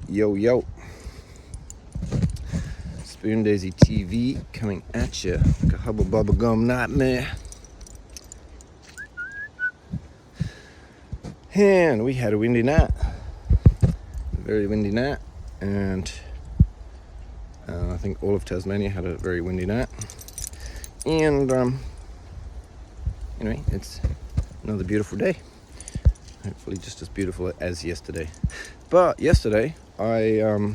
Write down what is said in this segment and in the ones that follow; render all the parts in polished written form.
Yo, yo. Spoon Daisy TV coming at you like a hubble bubble gum nightmare. And we had a windy night. A very windy night. And I think all of Tasmania had a very windy night. And anyway, it's another beautiful day. Hopefully just as beautiful as yesterday. But yesterday I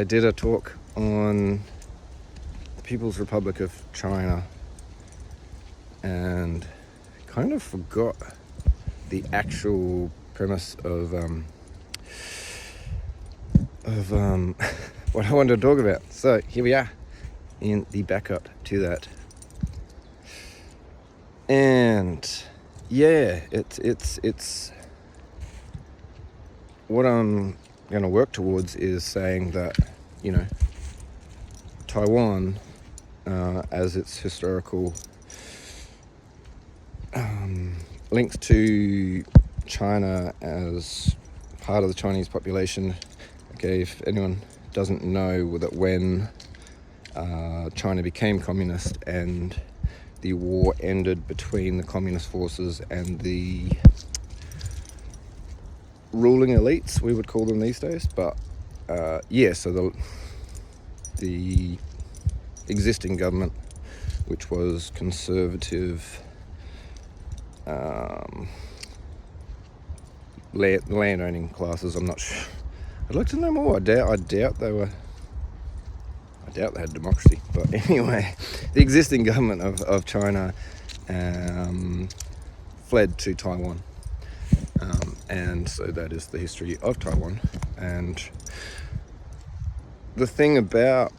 did a talk on the People's Republic of China and kind of forgot the actual premise of what I wanted to talk about. So here we are in the backup to that. And yeah, it's what I'm going to work towards is saying that, you know, Taiwan, as its historical links to China as part of the Chinese population. Okay, if anyone doesn't know that when China became communist and the war ended between the communist forces and the ruling elites, we would call them these days, but so the existing government, which was conservative, land-owning classes, I'm not sure. I'd like to know more. I doubt they had democracy, but anyway, the existing government of China fled to Taiwan. And so that is the history of Taiwan. And the thing about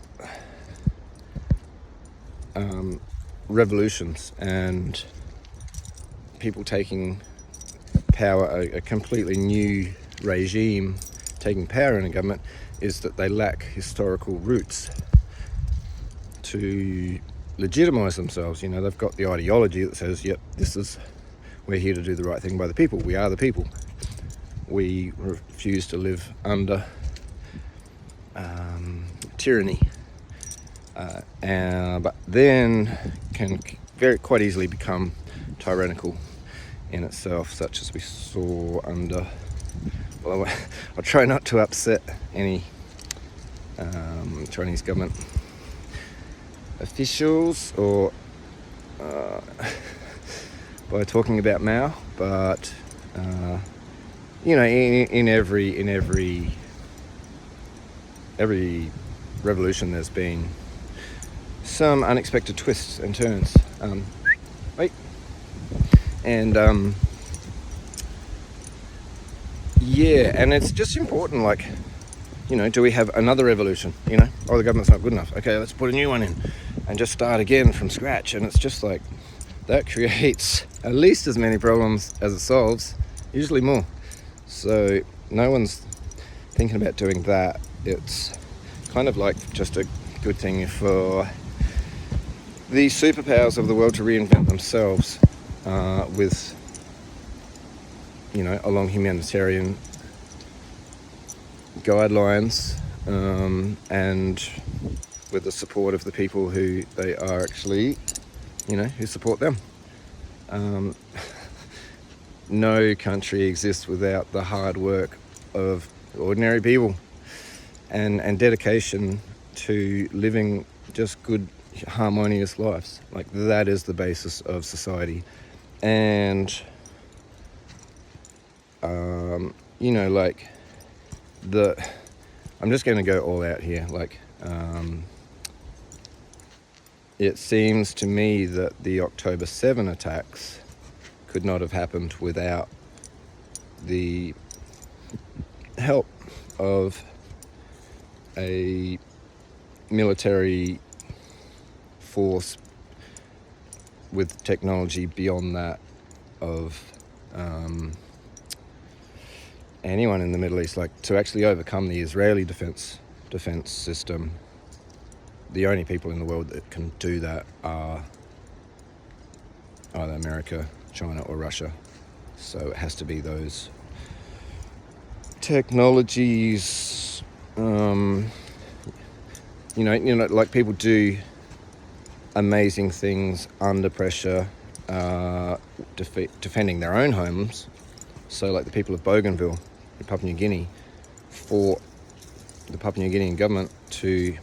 revolutions and people taking power, a completely new regime taking power in a government, is that they lack historical roots to legitimize themselves. You know, they've got the ideology that says, yep, we're here to do the right thing by the people. We are the people. We refuse to live under tyranny. But then can quite easily become tyrannical in itself, such as we saw under... Well, I'll try not to upset any Chinese government officials or by talking about Mao, but you know, in every revolution, there's been some unexpected twists and turns. And it's just important, like, you know, do we have another revolution? You know, the government's not good enough. Okay, let's put a new one in and just start again from scratch. And it's just like, that creates at least as many problems as it solves, usually more. So no one's thinking about doing that. It's kind of like just a good thing for the superpowers of the world to reinvent themselves with, you know, along humanitarian guidelines and with the support of the people who they are actually, you know, who support them. No country exists without the hard work of ordinary people and dedication to living just good, harmonious lives. Like, that is the basis of society. And you know, like, I'm just going to go all out here. Like, it seems to me that the October 7 attacks could not have happened without the help of a military force with technology beyond that of anyone in the Middle East. Like, to actually overcome the Israeli defense system, the only people in the world that can do that are either America, China, or Russia. So it has to be those technologies, like people do amazing things under pressure, defending their own homes. So like the people of Bougainville in Papua New Guinea fought the Papua New Guinean government to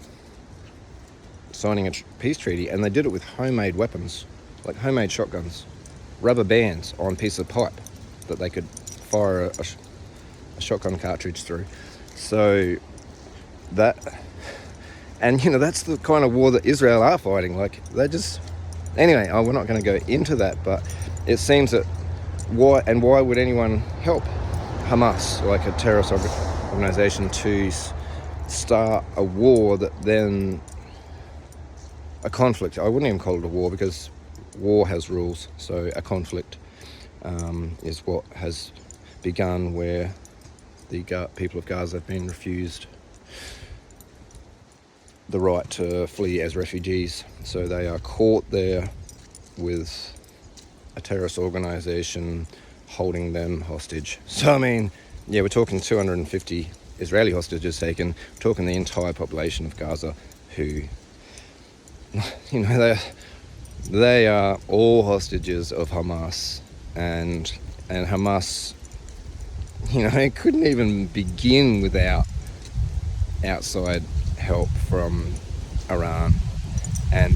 signing a peace treaty, and they did it with homemade weapons, like homemade shotguns, rubber bands on pieces of pipe that they could fire a shotgun cartridge through. So that, and that's the kind of war that Israel are fighting. Like they just, anyway, we're not going to go into that, but it seems that why would anyone help Hamas, like a terrorist organization, to start a war that then a conflict? I wouldn't even call it a war, because war has rules. So a conflict is what has begun, where the people of Gaza have been refused the right to flee as refugees. So they are caught there with a terrorist organization holding them hostage. So I mean, yeah, we're talking 250 Israeli hostages taken. We're talking the entire population of Gaza, who, they are all hostages of Hamas, and Hamas, it couldn't even begin without outside help from Iran, and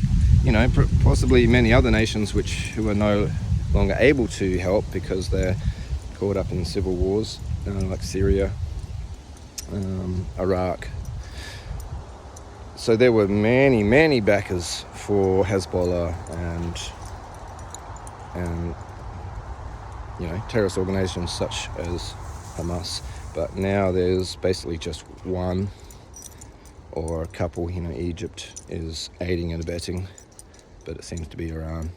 possibly many other nations who are no longer able to help because they're caught up in civil wars, like Syria, Iraq. So there were many backers for Hezbollah and terrorist organizations such as Hamas. But now there's basically just one or a couple. Egypt is aiding and abetting, but it seems to be Iran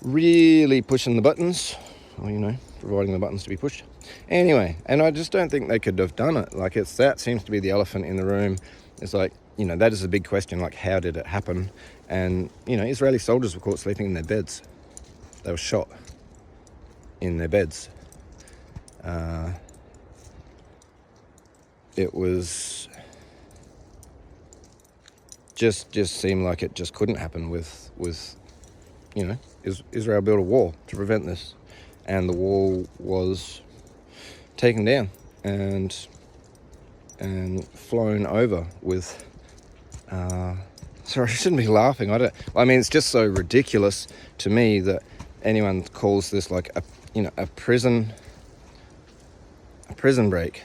really pushing the buttons, or providing the buttons to be pushed. Anyway, and I just don't think they could have done it. Like, that seems to be the elephant in the room. It's like, that is a big question, like, how did it happen? And, Israeli soldiers were caught sleeping in their beds. They were shot in their beds. It was just seemed like it just couldn't happen with Israel built a wall to prevent this, and the wall was taken down and flown over with sorry, I shouldn't be laughing. It's just so ridiculous to me that anyone calls this like a prison break.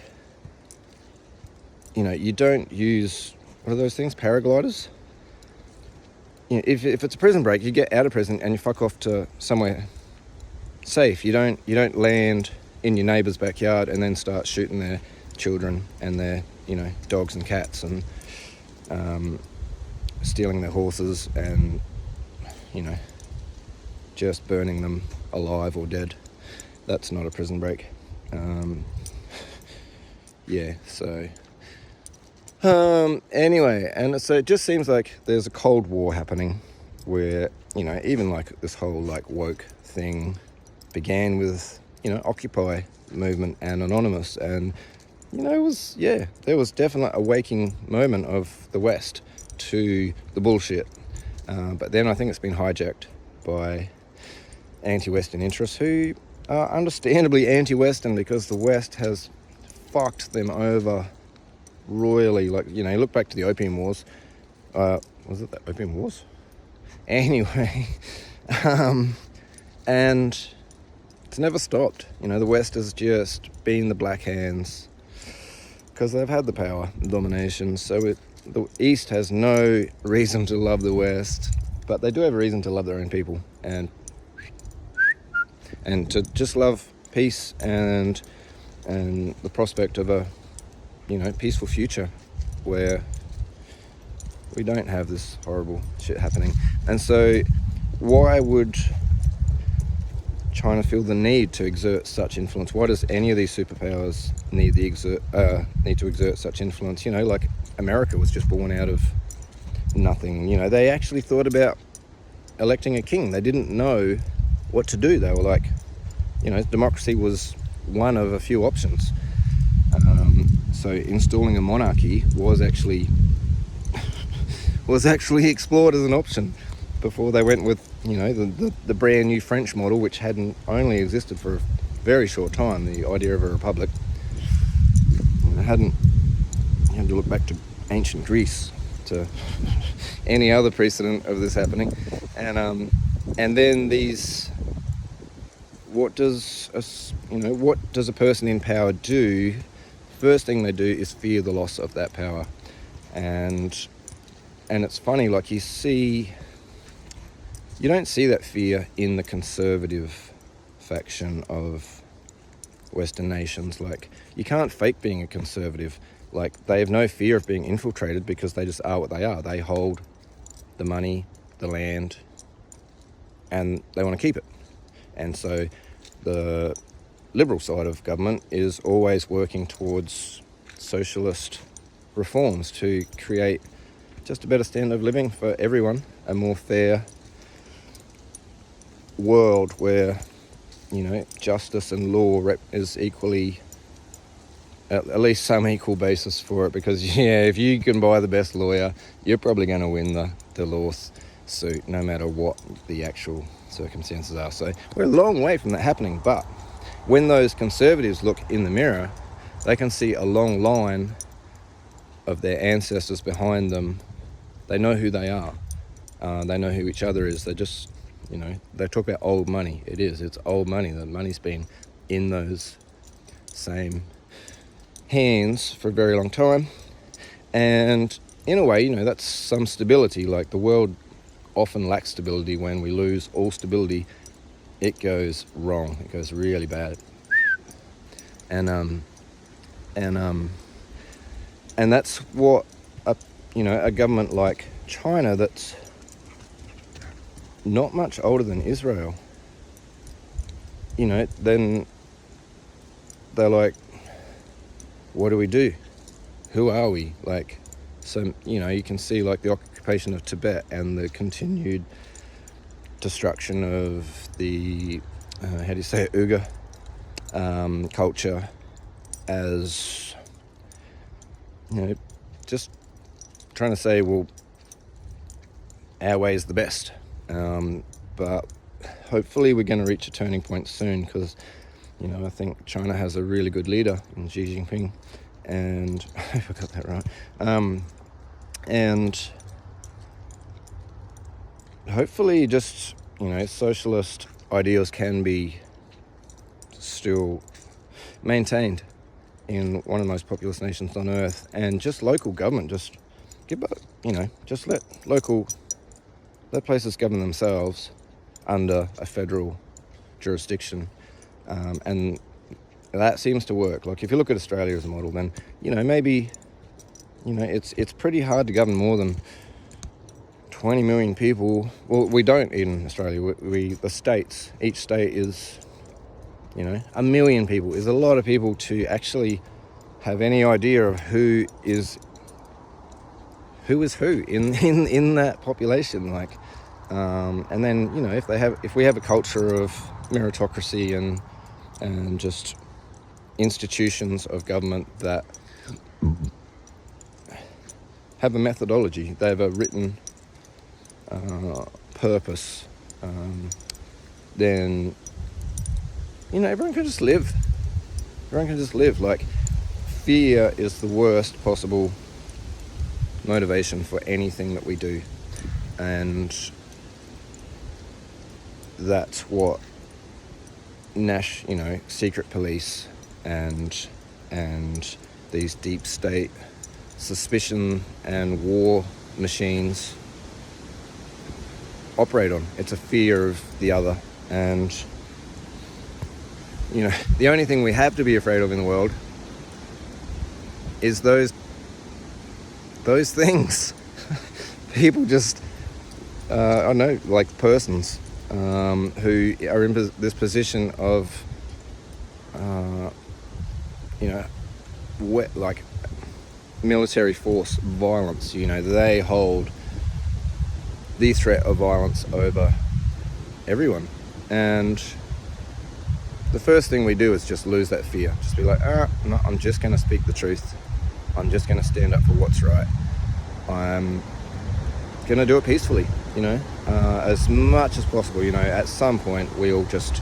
You don't use, what are those things, paragliders? If it's a prison break, you get out of prison and you fuck off to somewhere safe. You don't land in your neighbour's backyard and then start shooting their children and their dogs and cats and stealing their horses and just burning them alive or dead. That's not a prison break. Anyway, and so it just seems like there's a Cold War happening where, even like this whole like woke thing began with, Occupy movement and Anonymous, and, there was definitely a waking moment of the West to the bullshit. But then I think it's been hijacked by anti-Western interests who are understandably anti-Western because the West has fucked them over royally. Like, look back to the Opium Wars. Was it the Opium Wars? Anyway, and it's never stopped. The West has just been the black hands because they've had the power, the domination. So the East has no reason to love the West, but they do have a reason to love their own people and to just love peace and the prospect of a peaceful future where we don't have this horrible shit happening. And so why would China feel the need to exert such influence? Why does any of these superpowers need to exert such influence? Like America was just born out of nothing. They actually thought about electing a king. They didn't know what to do. They were like, democracy was one of a few options. So installing a monarchy was actually explored as an option before they went with, the brand new French model, which hadn't only existed for a very short time, the idea of a republic. You had to look back to ancient Greece to any other precedent of this happening. And then what does a person in power do? First thing they do is fear the loss of that power. And it's funny, like you don't see that fear in the conservative faction of Western nations. Like, you can't fake being a conservative. Like, they have no fear of being infiltrated because they just are what they are. They hold the money, the land, and they want to keep it. And so the liberal side of government is always working towards socialist reforms to create just a better standard of living for everyone, a more fair world where, justice and law is equally, at least some equal basis for it. Because, if you can buy the best lawyer, you're probably going to win the lawsuit, no matter what the actual circumstances are. So we're a long way from that happening. But when those conservatives look in the mirror, they can see a long line of their ancestors behind them. They know who they are. They know who each other is. They just, they talk about old money. It's old money. The money's been in those same hands for a very long time. And in a way, that's some stability. Like, the world often lacks stability. When we lose all stability, it goes wrong. It goes really bad. And that's what a government like China, that's not much older than Israel, then they're like, what do we do? Who are we? Like, so, you can see like the occupation of Tibet and the continued destruction of the, Uyghur culture as, just trying to say, well, our way is the best. But hopefully we're going to reach a turning point soon, because, I think China has a really good leader in Xi Jinping, and I forgot that right. And hopefully just, socialist ideals can be still maintained in one of the most populous nations on earth, and just local government, just let places govern themselves under a federal jurisdiction, and that seems to work. Like, if you look at Australia as a model, then maybe it's pretty hard to govern more than 20 million people. Well, we don't in Australia. The states, each state is 1 million people is a lot of people to actually have any idea of who is who in that population. Like, and then if we have a culture of meritocracy and just institutions of government that have a methodology, they have a written purpose, then everyone can just live. Like, fear is the worst possible motivation for anything that we do, and that's what secret police and these deep state suspicion and war machines operate on. It's a fear of the other, and the only thing we have to be afraid of in the world is those things. People just I know, like persons who are in this position of like military force violence. They hold the threat of violence over everyone, and the first thing we do is just lose that fear. Just be like, no, I'm just going to speak the truth. I'm just going to stand up for what's right. I'm going to do it peacefully, as much as possible. At some point we'll just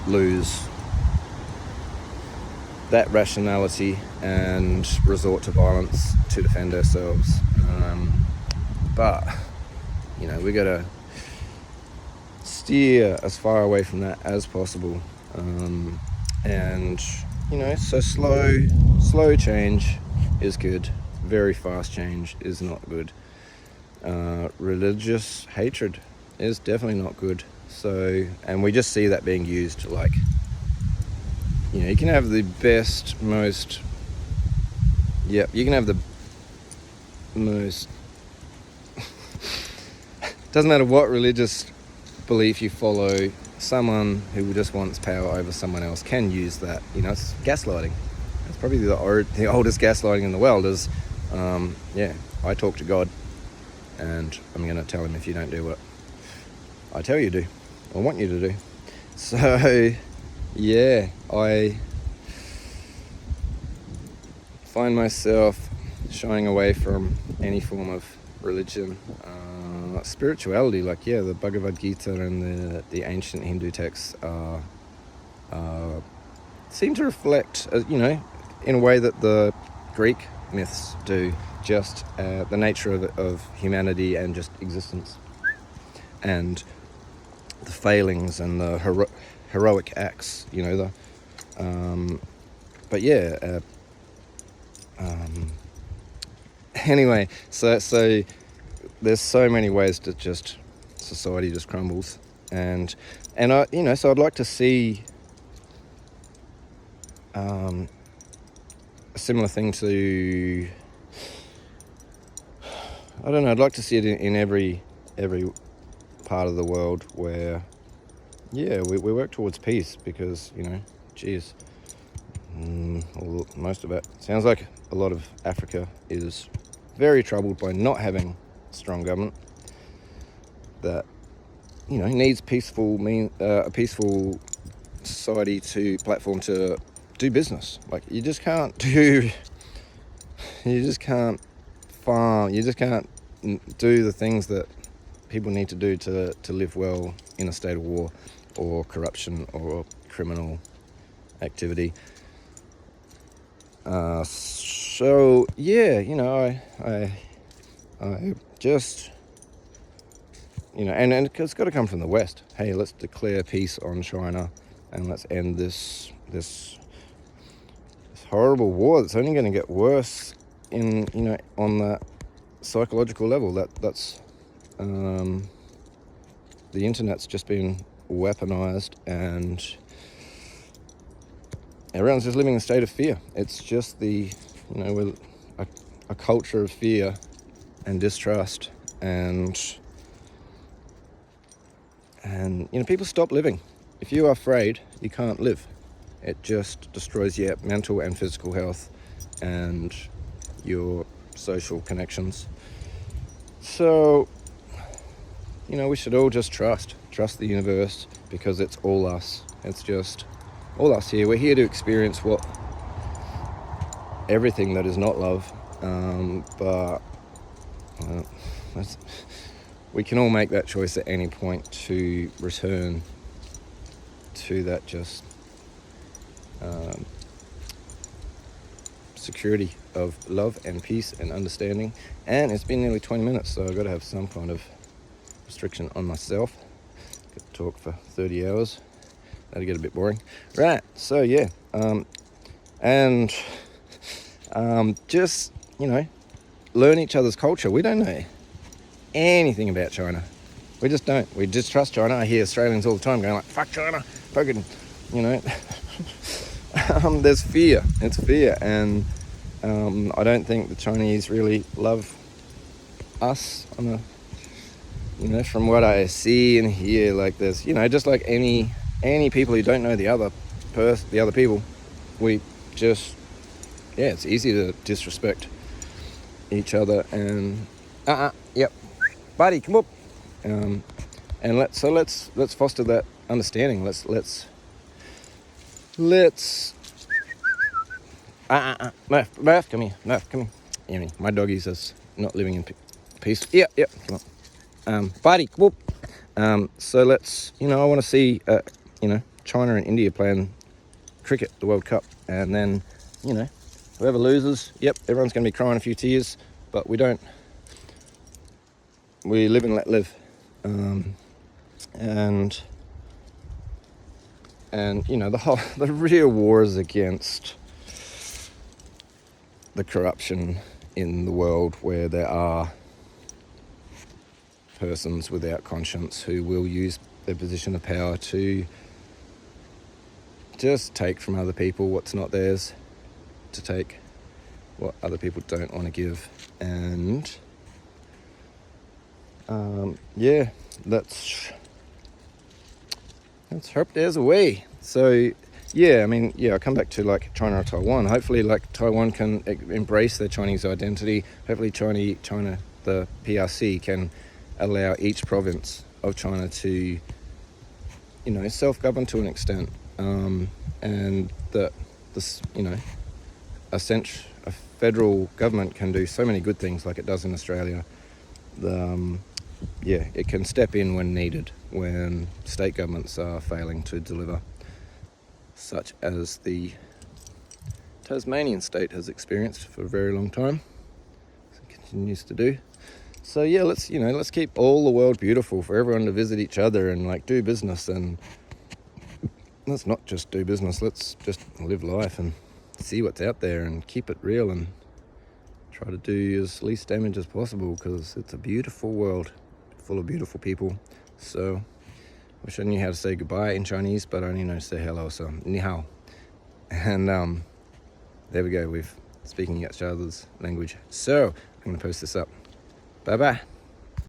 lose that rationality and resort to violence to defend ourselves. But we got to steer as far away from that as possible. And so slow change is good. Very fast change is not good. Religious hatred is definitely not good. So, and we just see that being used like, you can have the best, most, you can have the most, doesn't matter what religious belief you follow, someone who just wants power over someone else can use that. It's gaslighting. It's probably the oldest gaslighting in the world is, I talk to God and I'm going to tell him if you don't do what I tell you to do or want you to do. So, I find myself shying away from any form of religion. Spirituality, like the Bhagavad Gita and the ancient Hindu texts seem to reflect, in a way that the Greek myths do, just the nature of humanity and just existence, and the failings and the heroic acts. Anyway, so there's so many ways that just society just crumbles, and I so I'd like to see a similar thing to, I don't know, I'd like to see it in every part of the world where we work towards peace, because most of it sounds like a lot of Africa is very troubled by not having a strong government that needs a peaceful society platform to do business. Like you just can't farm, you just can't do the things that people need to do to live well in a state of war or corruption or criminal activity. I just, and it's got to come from the West. Hey, let's declare peace on China and let's end this horrible war that's only going to get worse on that psychological level. That's the internet's just been weaponized and everyone's just living in a state of fear. It's just we're a culture of fear and distrust, and people stop living. If you are afraid, you can't live. It just destroys your mental and physical health and your social connections. So, we should all just trust the universe, because it's all us. It's just all us here. We're here to experience everything that is not love. But we can all make that choice at any point to return to that just security of love and peace and understanding. And it's been nearly 20 minutes, so I've got to have some kind of restriction on myself. Could talk for 30 hours. That'll get a bit boring. Right, so just, learn each other's culture. We don't know anything about China. We just don't. We just trust China. I hear Australians all the time going like, fuck China, fucking, there's fear. It's fear, and I don't think the Chinese really love us on a, from what I see and hear. Like there's, just like any people who don't know the other people, we just, it's easy to disrespect each other and yep, buddy, come up, and let's foster that understanding. Let's Murph, come here. Murph, come here. Yeah, my doggy's just not living in peace. Yeah, come on. Buddy, whoop. So let's, I want to see, China and India playing cricket, the World Cup, and then, whoever loses, everyone's going to be crying a few tears, but we live and let live. And the real war is against the corruption in the world, where there are persons without conscience who will use their position of power to just take from other people what's not theirs, to take what other people don't want to give. And let's hope there's a way. So I come back to like China or Taiwan. Hopefully, like, Taiwan can embrace their Chinese identity. Hopefully China, the PRC, can allow each province of China to, self-govern to an extent, and that this, a federal government can do so many good things like it does in Australia. It can step in when needed, when state governments are failing to deliver, such as the Tasmanian state has experienced for a very long time. It continues to do. So let's keep all the world beautiful for everyone to visit each other and like do business. And let's not just do business, let's just live life and see what's out there and keep it real and try to do as least damage as possible, because it's a beautiful world full of beautiful people. So wish I knew how to say goodbye in Chinese, but I only know to say hello, so ni hao. And there we go, we're speaking each other's language. So I'm going to post this up. Bye bye.